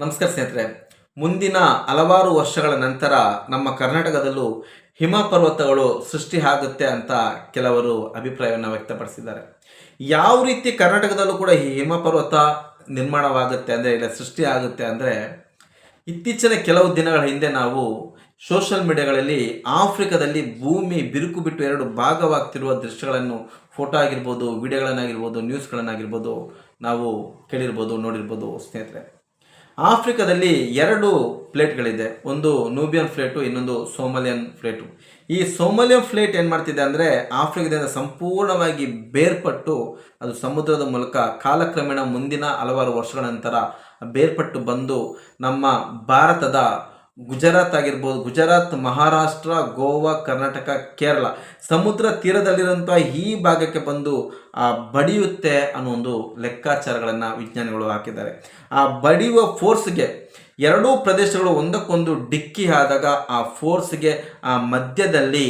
ನಮಸ್ಕಾರ ಸ್ನೇಹಿತರೆ. ಮುಂದಿನ ಹಲವಾರು ವರ್ಷಗಳ ನಂತರ ನಮ್ಮ ಕರ್ನಾಟಕದಲ್ಲೂ ಹಿಮ ಪರ್ವತಗಳು ಸೃಷ್ಟಿ ಆಗುತ್ತೆ ಅಂತ ಕೆಲವರು ಅಭಿಪ್ರಾಯವನ್ನು ವ್ಯಕ್ತಪಡಿಸಿದ್ದಾರೆ. ಯಾವ ರೀತಿ ಕರ್ನಾಟಕದಲ್ಲೂ ಕೂಡ ಈ ಹಿಮ ಪರ್ವತ ನಿರ್ಮಾಣವಾಗುತ್ತೆ ಅಂದರೆ ಇಲ್ಲ ಸೃಷ್ಟಿ ಆಗುತ್ತೆ ಅಂದರೆ, ಇತ್ತೀಚಿನ ಕೆಲವು ದಿನಗಳ ಹಿಂದೆ ನಾವು ಸೋಷಿಯಲ್ ಮೀಡಿಯಾಗಳಲ್ಲಿ ಆಫ್ರಿಕಾದಲ್ಲಿ ಭೂಮಿ ಬಿರುಕು ಬಿಟ್ಟು ಎರಡು ಭಾಗವಾಗ್ತಿರುವ ದೃಶ್ಯಗಳನ್ನು, ಫೋಟೋ ಆಗಿರ್ಬೋದು, ವಿಡಿಯೋಗಳನ್ನಾಗಿರ್ಬೋದು, ನ್ಯೂಸ್ಗಳನ್ನಾಗಿರ್ಬೋದು ನಾವು ಕೇಳಿರ್ಬೋದು, ನೋಡಿರ್ಬೋದು ಸ್ನೇಹಿತರೆ. ಆಫ್ರಿಕಾದಲ್ಲಿ ಎರಡು ಪ್ಲೇಟ್ಗಳಿದೆ. ಒಂದು ನೂಬಿಯನ್ ಪ್ಲೇಟು, ಇನ್ನೊಂದು ಸೋಮಾಲಿಯನ್ ಪ್ಲೇಟು. ಈ ಸೋಮಾಲಿಯನ್ ಪ್ಲೇಟ್ ಏನು ಮಾಡ್ತಿದೆ ಅಂದರೆ, ಆಫ್ರಿಕಾದಿಂದ ಸಂಪೂರ್ಣವಾಗಿ ಬೇರ್ಪಟ್ಟು ಅದು ಸಮುದ್ರದ ಮೂಲಕ ಕಾಲಕ್ರಮೇಣ ಮುಂದಿನ ಹಲವಾರು ವರ್ಷಗಳ ನಂತರ ಬೇರ್ಪಟ್ಟು ಬಂದು ನಮ್ಮ ಭಾರತದ ಗುಜರಾತ್, ಮಹಾರಾಷ್ಟ್ರ, ಗೋವಾ, ಕರ್ನಾಟಕ, ಕೇರಳ ಸಮುದ್ರ ತೀರದಲ್ಲಿರುವಂಥ ಈ ಭಾಗಕ್ಕೆ ಬಂದು ಬಡಿಯುತ್ತೆ ಅನ್ನೋ ಒಂದು ಲೆಕ್ಕಾಚಾರಗಳನ್ನು ವಿಜ್ಞಾನಿಗಳು ಹಾಕಿದ್ದಾರೆ. ಆ ಬಡಿಯುವ ಫೋರ್ಸ್ಗೆ ಎರಡೂ ಪ್ರದೇಶಗಳು ಒಂದಕ್ಕೊಂದು ಡಿಕ್ಕಿ ಆದಾಗ ಆ ಫೋರ್ಸ್ಗೆ ಆ ಮಧ್ಯದಲ್ಲಿ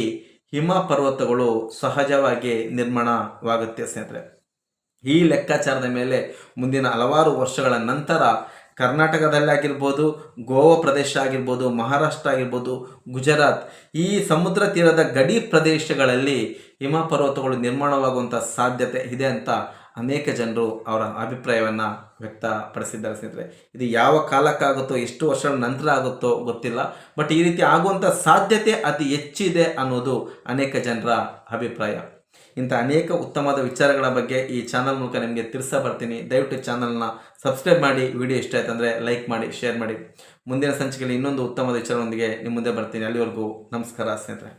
ಹಿಮ ಪರ್ವತಗಳು ಸಹಜವಾಗಿ ನಿರ್ಮಾಣವಾಗುತ್ತೆ ಸ್ನೇಹಿತರೆ. ಈ ಲೆಕ್ಕಾಚಾರದ ಮೇಲೆ ಮುಂದಿನ ಹಲವಾರು ವರ್ಷಗಳ ನಂತರ ಕರ್ನಾಟಕದಲ್ಲಾಗಿರ್ಬೋದು, ಗೋವಾ ಪ್ರದೇಶ ಆಗಿರ್ಬೋದು, ಮಹಾರಾಷ್ಟ್ರ ಆಗಿರ್ಬೋದು, ಗುಜರಾತ್ ಈ ಸಮುದ್ರ ತೀರದ ಗಡಿ ಪ್ರದೇಶಗಳಲ್ಲಿ ಹಿಮ ಪರ್ವತಗಳು ನಿರ್ಮಾಣವಾಗುವಂಥ ಸಾಧ್ಯತೆ ಇದೆ ಅಂತ ಅನೇಕ ಜನರು ಅವರ ಅಭಿಪ್ರಾಯವನ್ನು ವ್ಯಕ್ತಪಡಿಸಿದ್ದಾರೆ ಸ್ನೇಹಿತರೆ. ಇದು ಯಾವ ಕಾಲಕ್ಕಾಗುತ್ತೋ, ಎಷ್ಟು ವರ್ಷಗಳ ನಂತರ ಆಗುತ್ತೋ ಗೊತ್ತಿಲ್ಲ, ಬಟ್ ಈ ರೀತಿ ಆಗುವಂಥ ಸಾಧ್ಯತೆ ಅತಿ ಹೆಚ್ಚಿದೆ ಅನ್ನೋದು ಅನೇಕ ಜನರ ಅಭಿಪ್ರಾಯ. ಇಂಥ ಅನೇಕ ಉತ್ತಮವಾದ ವಿಚಾರಗಳ ಬಗ್ಗೆ ಈ ಚಾನಲ್ ಮೂಲಕ ನಿಮಗೆ ತಿಳಿಸ್ತಾ ಬರ್ತೀನಿ. ದಯವಿಟ್ಟು ಚಾನಲ್ನ ಸಬ್ಸ್ಕ್ರೈಬ್ ಮಾಡಿ. ವಿಡಿಯೋ ಇಷ್ಟ ಆಯ್ತು ಅಂದರೆ ಲೈಕ್ ಮಾಡಿ, ಶೇರ್ ಮಾಡಿ. ಮುಂದಿನ ಸಂಚಿಕೆಯಲ್ಲಿ ಇನ್ನೊಂದು ಉತ್ತಮವಾದ ವಿಚಾರದೊಂದಿಗೆ ನಿಮ್ಮ ಮುಂದೆ ಬರ್ತೀನಿ. ಅಲ್ಲಿವರೆಗೂ ನಮಸ್ಕಾರ ಸ್ನೇಹಿತರೆ.